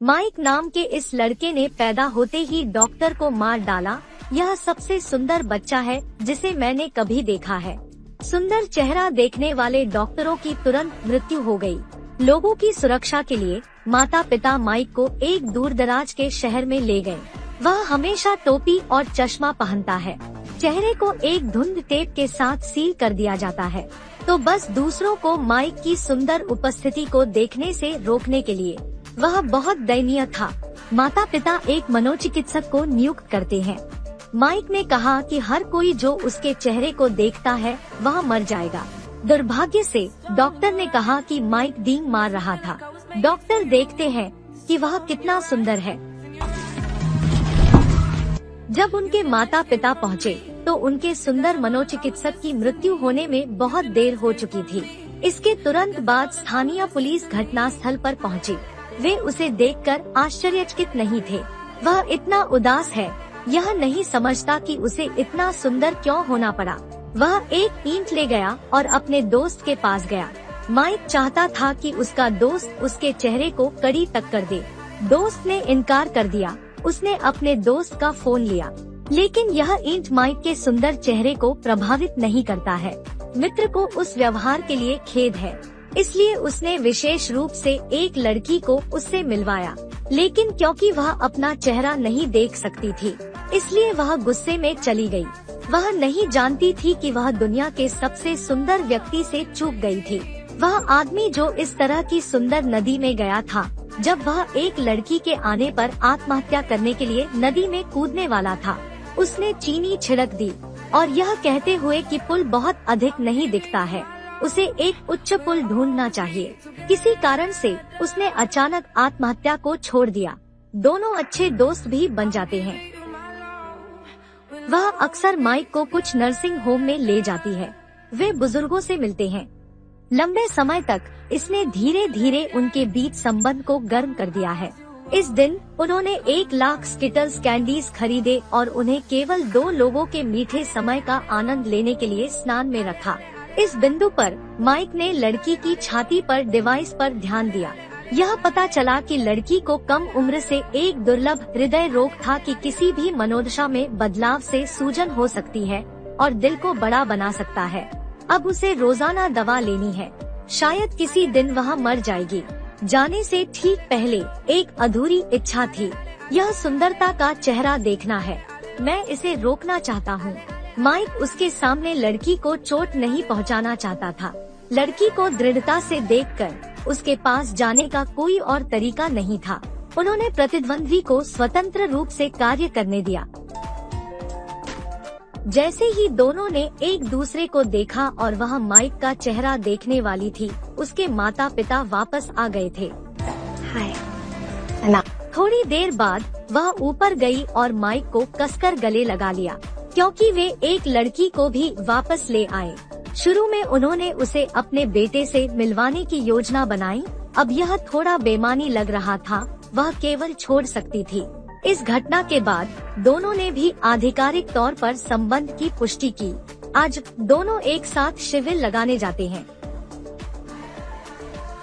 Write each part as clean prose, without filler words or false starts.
Mic नाम के इस लड़के ने पैदा होते ही डॉक्टर को मार डाला। यह सबसे सुंदर बच्चा है जिसे मैंने कभी देखा है। सुंदर चेहरा देखने वाले डॉक्टरों की तुरंत मृत्यु हो गई। लोगों की सुरक्षा के लिए माता पिता माइक को एक दूरदराज के शहर में ले गए। वह हमेशा टोपी और चश्मा पहनता है। चेहरे को एक धुंध टेप के साथ सील कर दिया जाता है, तो बस दूसरों को माइक की सुंदर उपस्थिति को देखने से रोकने के लिए। वह बहुत दयनीय था। माता पिता एक मनोचिकित्सक को नियुक्त करते हैं। माइक ने कहा कि हर कोई जो उसके चेहरे को देखता है वह मर जाएगा। दुर्भाग्य से डॉक्टर ने कहा कि माइक डींग मार रहा था। डॉक्टर देखते हैं कि वह कितना सुंदर है। जब उनके माता पिता पहुँचे तो उनके सुंदर मनोचिकित्सक की मृत्यु होने में बहुत देर हो चुकी थी। इसके तुरंत बाद स्थानीय पुलिस घटनास्थल पर पहुंची। वे उसे देखकर आश्चर्यचकित नहीं थे। वह इतना उदास है, यह नहीं समझता कि उसे इतना सुंदर क्यों होना पड़ा। वह एक ईंट ले गया और अपने दोस्त के पास गया। माइक चाहता था कि उसका दोस्त उसके चेहरे को कड़ी टक्कर दे। दोस्त ने इनकार कर दिया। उसने अपने दोस्त का फोन लिया, लेकिन यह ईंट माइक के सुंदर चेहरे को प्रभावित नहीं करता है। मित्र को उस व्यवहार के लिए खेद है, इसलिए उसने विशेष रूप से एक लड़की को उससे मिलवाया, लेकिन क्योंकि वह अपना चेहरा नहीं देख सकती थी, इसलिए वह गुस्से में चली गई। वह नहीं जानती थी कि वह दुनिया के सबसे सुंदर व्यक्ति से चूक गई थी। वह आदमी जो इस तरह की सुंदर नदी में गया था जब वह एक लड़की के आने पर आत्महत्या करने के लिए नदी में कूदने वाला था। उसने चीनी छिड़क दी और यह कहते हुए कि पुल बहुत अधिक नहीं दिखता है, उसे एक उच्च पुल ढूंढना चाहिए। किसी कारण से उसने अचानक आत्महत्या को छोड़ दिया। दोनों अच्छे दोस्त भी बन जाते हैं। वह अक्सर माइक को कुछ नर्सिंग होम में ले जाती है। वे बुजुर्गों से मिलते हैं। लंबे समय तक इसने धीरे धीरे उनके बीच संबंध को गर्म कर दिया है। इस दिन उन्होंने 1,00,000 स्किटल्स कैंडीज खरीदे और उन्हें केवल 2 लोगों के मीठे समय का आनंद लेने के लिए स्नान में रखा। इस बिंदु पर माइक ने लड़की की छाती पर डिवाइस पर ध्यान दिया। यह पता चला कि लड़की को कम उम्र से एक दुर्लभ हृदय रोग था कि किसी भी मनोदशा में बदलाव से सूजन हो सकती है और दिल को बड़ा बना सकता है। अब उसे रोजाना दवा लेनी है। शायद किसी दिन वह मर जाएगी। जाने से ठीक पहले एक अधूरी इच्छा थी, यह सुंदरता का चेहरा देखना है। मैं इसे रोकना चाहता हूँ। माइक उसके सामने लड़की को चोट नहीं पहुँचाना चाहता था। लड़की को दृढ़ता से देखकर उसके पास जाने का कोई और तरीका नहीं था। उन्होंने प्रतिद्वंद्वी को स्वतंत्र रूप से कार्य करने दिया। जैसे ही दोनों ने एक दूसरे को देखा और वह माइक का चेहरा देखने वाली थी, उसके माता पिता वापस आ गए थे। थोड़ी देर बाद वह ऊपर गई और माइक को कसकर गले लगा लिया, क्योंकि वे एक लड़की को भी वापस ले आए। शुरू में उन्होंने उसे अपने बेटे से मिलवाने की योजना बनाई। अब यह थोड़ा बेईमानी लग रहा था। वह केवल छोड़ सकती थी। इस घटना के बाद दोनों ने भी आधिकारिक तौर पर संबंध की पुष्टि की। आज दोनों एक साथ शिविर लगाने जाते हैं।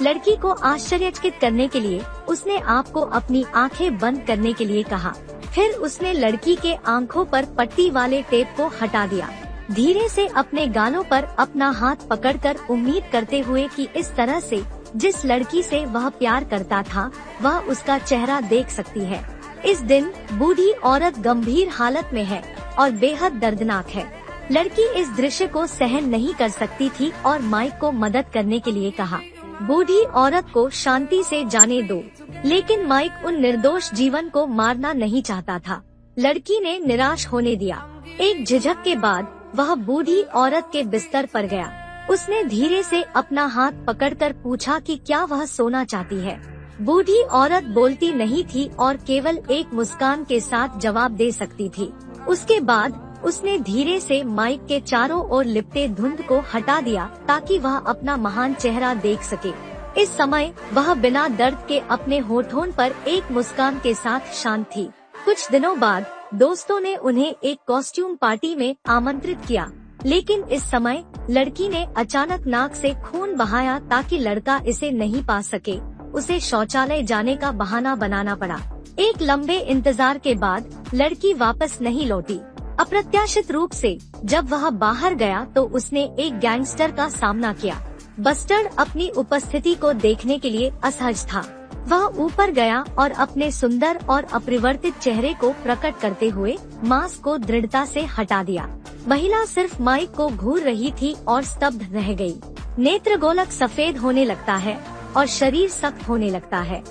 लड़की को आश्चर्यचकित करने के लिए उसने आपको अपनी आंखें बंद करने के लिए कहा। फिर उसने लड़की के आंखों पर पट्टी वाले टेप को हटा दिया। धीरे से अपने गालों पर अपना हाथ पकड़कर उम्मीद करते हुए कि इस तरह से जिस लड़की से वह प्यार करता था वह उसका चेहरा देख सकती है। इस दिन बूढ़ी औरत गंभीर हालत में है और बेहद दर्दनाक है। लड़की इस दृश्य को सहन नहीं कर सकती थी और माइक को मदद करने के लिए कहा। बूढ़ी औरत को शांति से जाने दो, लेकिन माइक उन निर्दोष जीवन को मारना नहीं चाहता था। लड़की ने निराश होने दिया। एक झिझक के बाद वह बूढ़ी औरत के बिस्तर पर गया। उसने धीरे से अपना हाथ पकड़कर पूछा कि क्या वह सोना चाहती है। बूढ़ी औरत बोलती नहीं थी और केवल एक मुस्कान के साथ जवाब दे सकती थी। उसके बाद उसने धीरे से माइक के चारों ओर लिपटे धुंध को हटा दिया ताकि वह अपना महान चेहरा देख सके। इस समय वह बिना दर्द के अपने होठों पर एक मुस्कान के साथ शांत थी। कुछ दिनों बाद दोस्तों ने उन्हें एक कॉस्ट्यूम पार्टी में आमंत्रित किया, लेकिन इस समय लड़की ने अचानक नाक से खून बहाया ताकि लड़का इसे नहीं पा सके। उसे शौचालय जाने का बहाना बनाना पड़ा। एक लंबे इंतजार के बाद लड़की वापस नहीं लौटी। अप्रत्याशित रूप से जब वह बाहर गया तो उसने एक गैंगस्टर का सामना किया। बस्टर्ड अपनी उपस्थिति को देखने के लिए असहज था। वह ऊपर गया और अपने सुंदर और अपरिवर्तित चेहरे को प्रकट करते हुए मास्क को दृढ़ता से हटा दिया। महिला सिर्फ माइक को घूर रही थी और स्तब्ध रह गई। नेत्रगोलक सफेद होने लगता है और शरीर सख्त होने लगता है।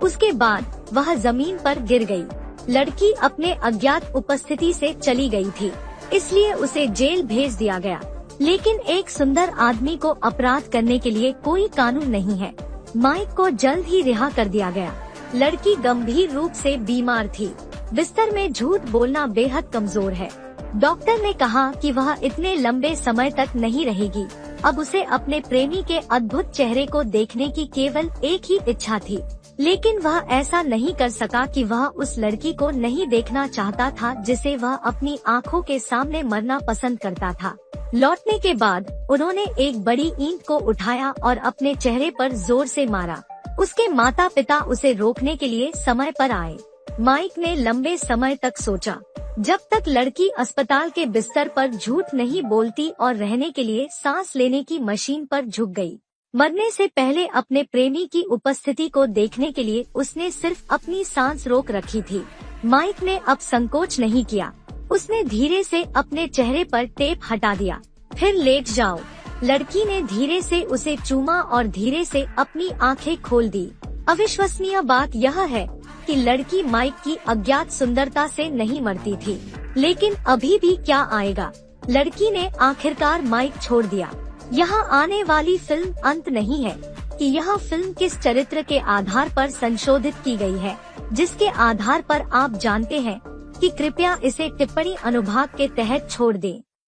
उसके बाद वह जमीन पर गिर गई। लड़की अपने अज्ञात उपस्थिति से चली गई थी, इसलिए उसे जेल भेज दिया गया। लेकिन एक सुंदर आदमी को अपराध करने के लिए कोई कानून नहीं है। माइक को जल्द ही रिहा कर दिया गया। लड़की गंभीर रूप से बीमार थी। बिस्तर में झूठ बोलना बेहद कमजोर है। डॉक्टर ने कहा कि वह इतने लंबे समय तक नहीं रहेगी। अब उसे अपने प्रेमी के अद्भुत चेहरे को देखने की केवल एक ही इच्छा थी, लेकिन वह ऐसा नहीं कर सका कि वह उस लड़की को नहीं देखना चाहता था जिसे वह अपनी आंखों के सामने मरना पसंद करता था। लौटने के बाद उन्होंने एक बड़ी ईंट को उठाया और अपने चेहरे पर जोर से मारा। उसके माता पिता उसे रोकने के लिए समय पर आए। माइक ने लंबे समय तक सोचा, जब तक लड़की अस्पताल के बिस्तर पर झूठ नहीं बोलती और रहने के लिए सांस लेने की मशीन पर झुक गई। मरने से पहले अपने प्रेमी की उपस्थिति को देखने के लिए उसने सिर्फ अपनी सांस रोक रखी थी। माइक ने अब संकोच नहीं किया। उसने धीरे से अपने चेहरे पर टेप हटा दिया। फिर लेट जाओ। लड़की ने धीरे से उसे चूमा और धीरे से अपनी आंखें खोल दी। अविश्वसनीय बात यह है कि लड़की माइक की अज्ञात सुंदरता से नहीं मरती थी। लेकिन अभी भी क्या आएगा। लड़की ने आखिरकार माइक छोड़ दिया। यहाँ आने वाली फिल्म अंत नहीं है कि यह फिल्म किस चरित्र के आधार पर संशोधित की गई है, जिसके आधार पर आप जानते हैं कि कृपया इसे टिप्पणी अनुभाग के तहत छोड़ दें।